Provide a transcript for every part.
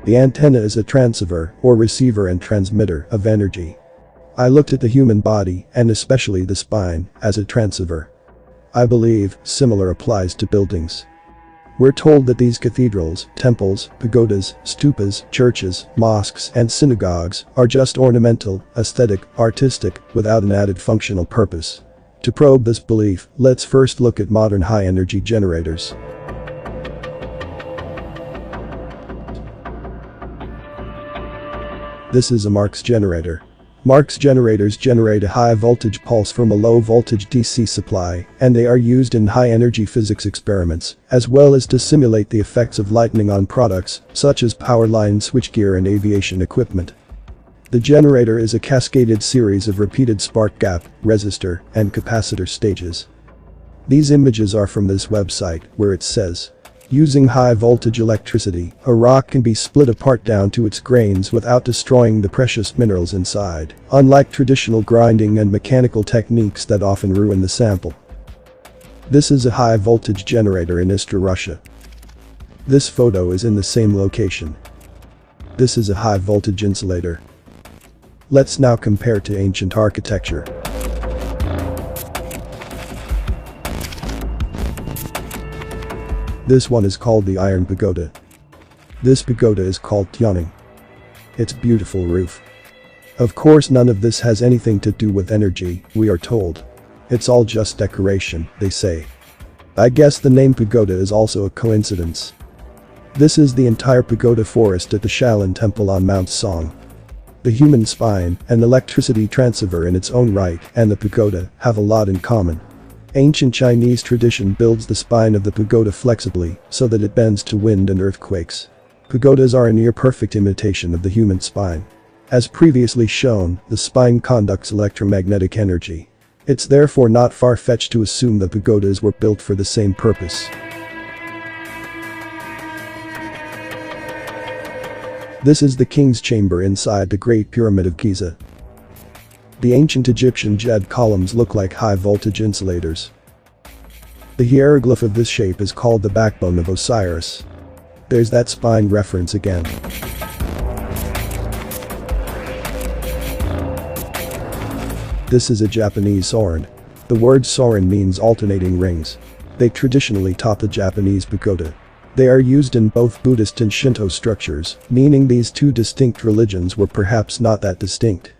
The antenna is a transceiver or receiver and transmitter of energy. I looked at the human body, and especially the spine, as a transceiver. I believe similar applies to buildings. We're told that these cathedrals, temples, pagodas, stupas, churches, mosques, and synagogues are just ornamental, aesthetic, artistic, without an added functional purpose. To probe this belief, let's first look at modern high-energy generators. This is a Marx generator. Marx generators generate a high-voltage pulse from a low-voltage DC supply, and they are used in high-energy physics experiments, as well as to simulate the effects of lightning on products, such as power line switchgear and aviation equipment. The generator is a cascaded series of repeated spark gap, resistor, and capacitor stages. These images are from this website, where it says, using high-voltage electricity, a rock can be split apart down to its grains without destroying the precious minerals inside, unlike traditional grinding and mechanical techniques that often ruin the sample. This is a high-voltage generator in Istra, Russia. This photo is in the same location. This is a high-voltage insulator. Let's now compare to ancient architecture. This one is called the Iron Pagoda. This pagoda is called Tianning. Its beautiful roof. Of course, none of this has anything to do with energy, we are told. It's all just decoration, they say. I guess the name pagoda is also a coincidence. This is the entire pagoda forest at the Shaolin Temple on Mount Song. The human spine, an electricity transceiver in its own right, and the pagoda have a lot in common. Ancient Chinese tradition builds the spine of the pagoda flexibly so that it bends to wind and earthquakes. Pagodas are a near-perfect imitation of the human spine. As previously shown, the spine conducts electromagnetic energy. It's therefore not far-fetched to assume the pagodas were built for the same purpose. This is the king's chamber inside the Great Pyramid of Giza. The ancient Egyptian jade columns look like high-voltage insulators. The hieroglyph of this shape is called the backbone of Osiris. There's that spine reference again. This is a Japanese soren. The word soren means alternating rings. They traditionally top the Japanese pagoda. They are used in both Buddhist and Shinto structures, meaning these two distinct religions were perhaps not that distinct.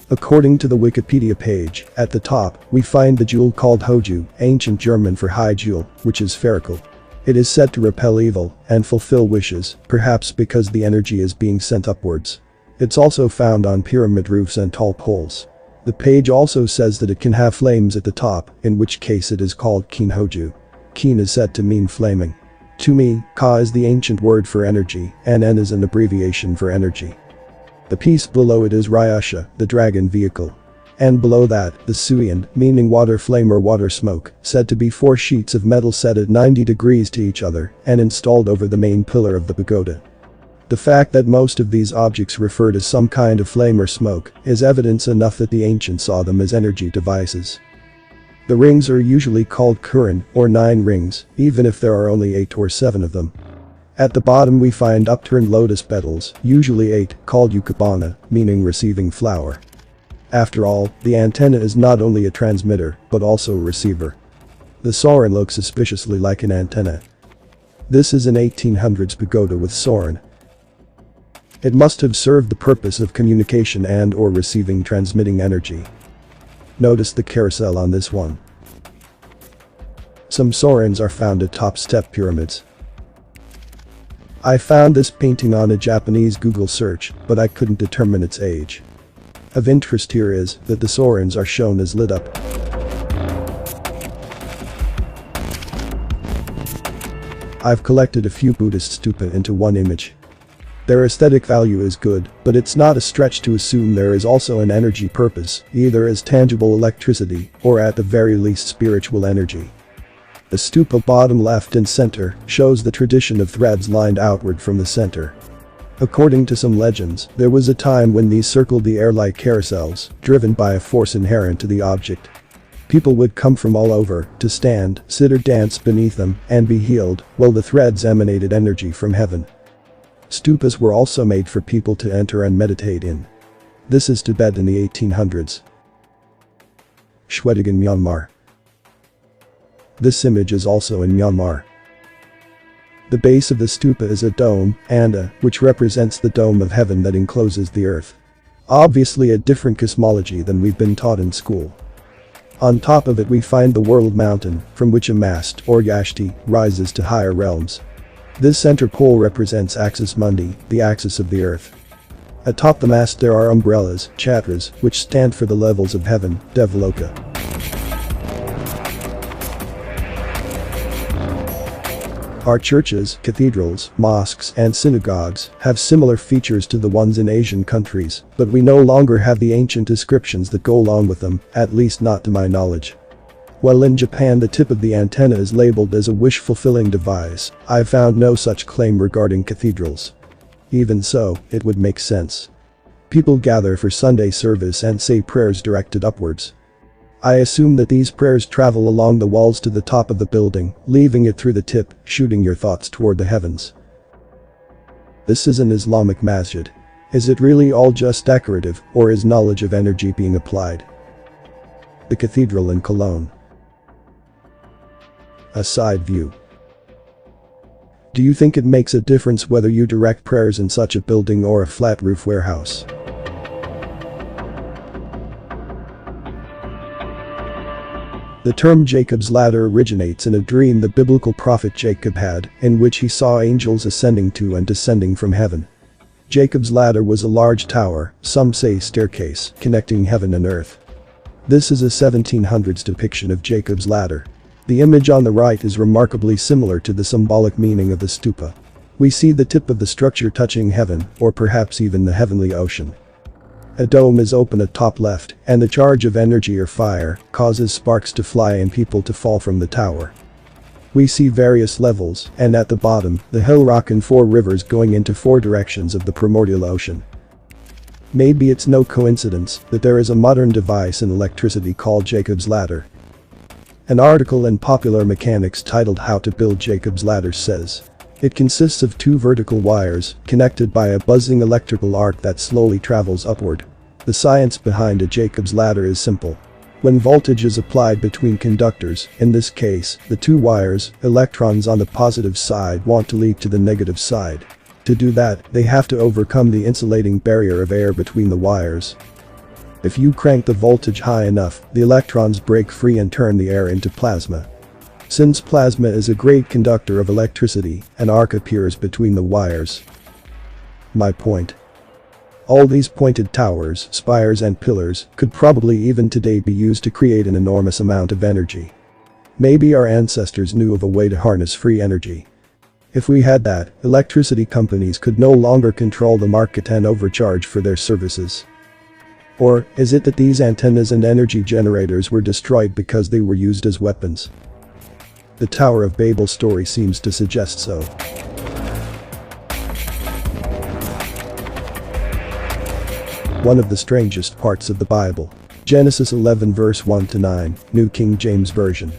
According to the Wikipedia page, at the top, we find the jewel called Hoju, ancient German for high jewel, which is spherical. It is said to repel evil and fulfill wishes, perhaps because the energy is being sent upwards. It's also found on pyramid roofs and tall poles. The page also says that it can have flames at the top, in which case it is called Kin Hoju. Kin is said to mean flaming. To me, Ka is the ancient word for energy, and En is an abbreviation for energy. The piece below it is Ryusha, the dragon vehicle. And below that, the Suyan, meaning water flame or water smoke, said to be 4 sheets of metal set at 90 degrees to each other and installed over the main pillar of the pagoda. The fact that most of these objects refer to some kind of flame or smoke is evidence enough that the ancients saw them as energy devices. The rings are usually called kurin, or 9 rings, even if there are only 8 or 7 of them. At the bottom we find upturned lotus petals, usually 8, called yukabana, meaning receiving flower. After all, the antenna is not only a transmitter, but also a receiver. The soren looks suspiciously like an antenna. This is an 1800s pagoda with soren. It must have served the purpose of communication and or receiving transmitting energy. Notice the carousel on this one. Some sorens are found at top step pyramids. I found this painting on a Japanese Google search, but I couldn't determine its age. Of interest here is that the sorens are shown as lit up. I've collected a few Buddhist stupa into one image. Their aesthetic value is good, but it's not a stretch to assume there is also an energy purpose, either as tangible electricity or at the very least spiritual energy. The stupa bottom left and center shows the tradition of threads lined outward from the center. According to some legends, there was a time when these circled the air like carousels, driven by a force inherent to the object. People would come from all over to stand, sit or dance beneath them and be healed, while the threads emanated energy from heaven. Stupas were also made for people to enter and meditate in. This is Tibet in the 1800s. Shwedagon, Myanmar. This image is also in Myanmar. The base of the stupa is a dome, Anda, which represents the dome of heaven that encloses the earth. Obviously a different cosmology than we've been taught in school. On top of it we find the world mountain, from which a mast, or yashti, rises to higher realms. This center pole represents Axis Mundi, the axis of the earth. Atop the mast there are umbrellas, chatras, which stand for the levels of heaven, Devaloka. Our churches, cathedrals, mosques, and synagogues have similar features to the ones in Asian countries, but we no longer have the ancient inscriptions that go along with them, at least not to my knowledge. While in Japan the tip of the antenna is labeled as a wish-fulfilling device, I found no such claim regarding cathedrals. Even so, it would make sense. People gather for Sunday service and say prayers directed upwards. I assume that these prayers travel along the walls to the top of the building, leaving it through the tip, shooting your thoughts toward the heavens. This is an Islamic masjid. Is it really all just decorative, or is knowledge of energy being applied? The cathedral in Cologne. A side view. Do you think it makes a difference whether you direct prayers in such a building or a flat roof warehouse? The term Jacob's ladder originates in a dream the biblical prophet Jacob had, in which he saw angels ascending to and descending from heaven. Jacob's ladder was a large tower, some say staircase, connecting heaven and earth. This is a 1700s depiction of Jacob's ladder. The image on the right is remarkably similar to the symbolic meaning of the stupa. We see the tip of the structure touching heaven, or perhaps even the heavenly ocean. A dome is open at top left, and the charge of energy or fire causes sparks to fly and people to fall from the tower. We see various levels, and at the bottom, the hill rock and 4 rivers going into 4 directions of the primordial ocean. Maybe it's no coincidence that there is a modern device in electricity called Jacob's ladder. An article in Popular Mechanics titled How to Build Jacob's Ladder says, it consists of 2 vertical wires, connected by a buzzing electrical arc that slowly travels upward. The science behind a Jacob's ladder is simple. When voltage is applied between conductors, in this case, the 2 wires, electrons on the positive side want to leap to the negative side. To do that, they have to overcome the insulating barrier of air between the wires. If you crank the voltage high enough, the electrons break free and turn the air into plasma. Since plasma is a great conductor of electricity, an arc appears between the wires. My point. All these pointed towers, spires and pillars could probably even today be used to create an enormous amount of energy. Maybe our ancestors knew of a way to harness free energy. If we had that, electricity companies could no longer control the market and overcharge for their services. Or is it that these antennas and energy generators were destroyed because they were used as weapons? The Tower of Babel story seems to suggest so. One of the strangest parts of the Bible. Genesis 11 verse 1-9, New King James Version.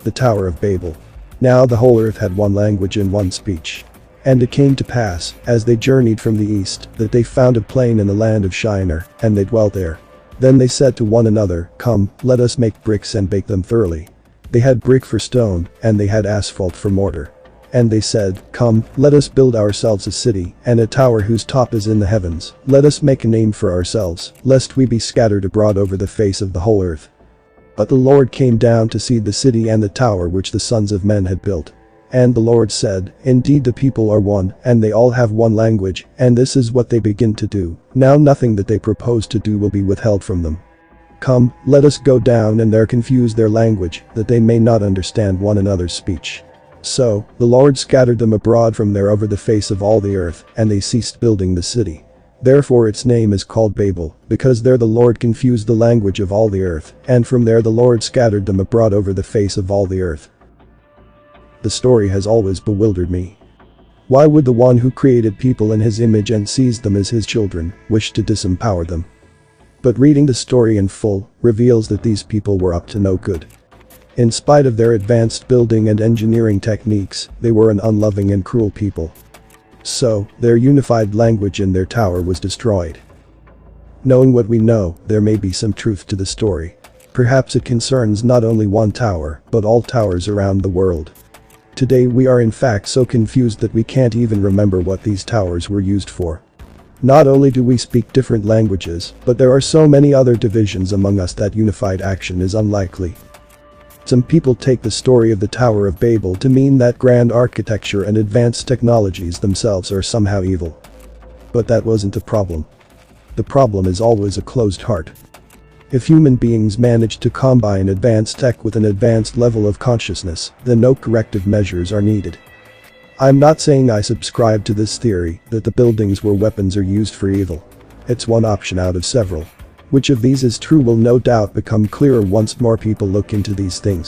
The Tower of Babel. Now the whole earth had one language and one speech. And it came to pass, as they journeyed from the east, that they found a plain in the land of Shinar, and they dwelt there. Then they said to one another, come, let us make bricks and bake them thoroughly. They had brick for stone, and they had asphalt for mortar. And they said, come, let us build ourselves a city, and a tower whose top is in the heavens. Let us make a name for ourselves, lest we be scattered abroad over the face of the whole earth. But the Lord came down to see the city and the tower which the sons of men had built. And the Lord said, indeed the people are one, and they all have one language, and this is what they begin to do. Now nothing that they propose to do will be withheld from them. Come, let us go down and there confuse their language, that they may not understand one another's speech. So, the Lord scattered them abroad from there over the face of all the earth, and they ceased building the city. Therefore its name is called Babel, because there the Lord confused the language of all the earth, and from there the Lord scattered them abroad over the face of all the earth. The story has always bewildered me. Why would the one who created people in his image and sees them as his children wish to disempower them? But reading the story in full reveals that these people were up to no good. In spite of their advanced building and engineering techniques, they were an unloving and cruel people. So, their unified language in their tower was destroyed. Knowing what we know, there may be some truth to the story. Perhaps it concerns not only one tower, but all towers around the world. Today we are in fact so confused that we can't even remember what these towers were used for. Not only do we speak different languages, but there are so many other divisions among us that unified action is unlikely. Some people take the story of the Tower of Babel to mean that grand architecture and advanced technologies themselves are somehow evil. But that wasn't the problem. The problem is always a closed heart. If human beings manage to combine advanced tech with an advanced level of consciousness, then no corrective measures are needed. I'm not saying I subscribe to this theory that the buildings were weapons or used for evil. It's one option out of several. Which of these is true will no doubt become clearer once more people look into these things.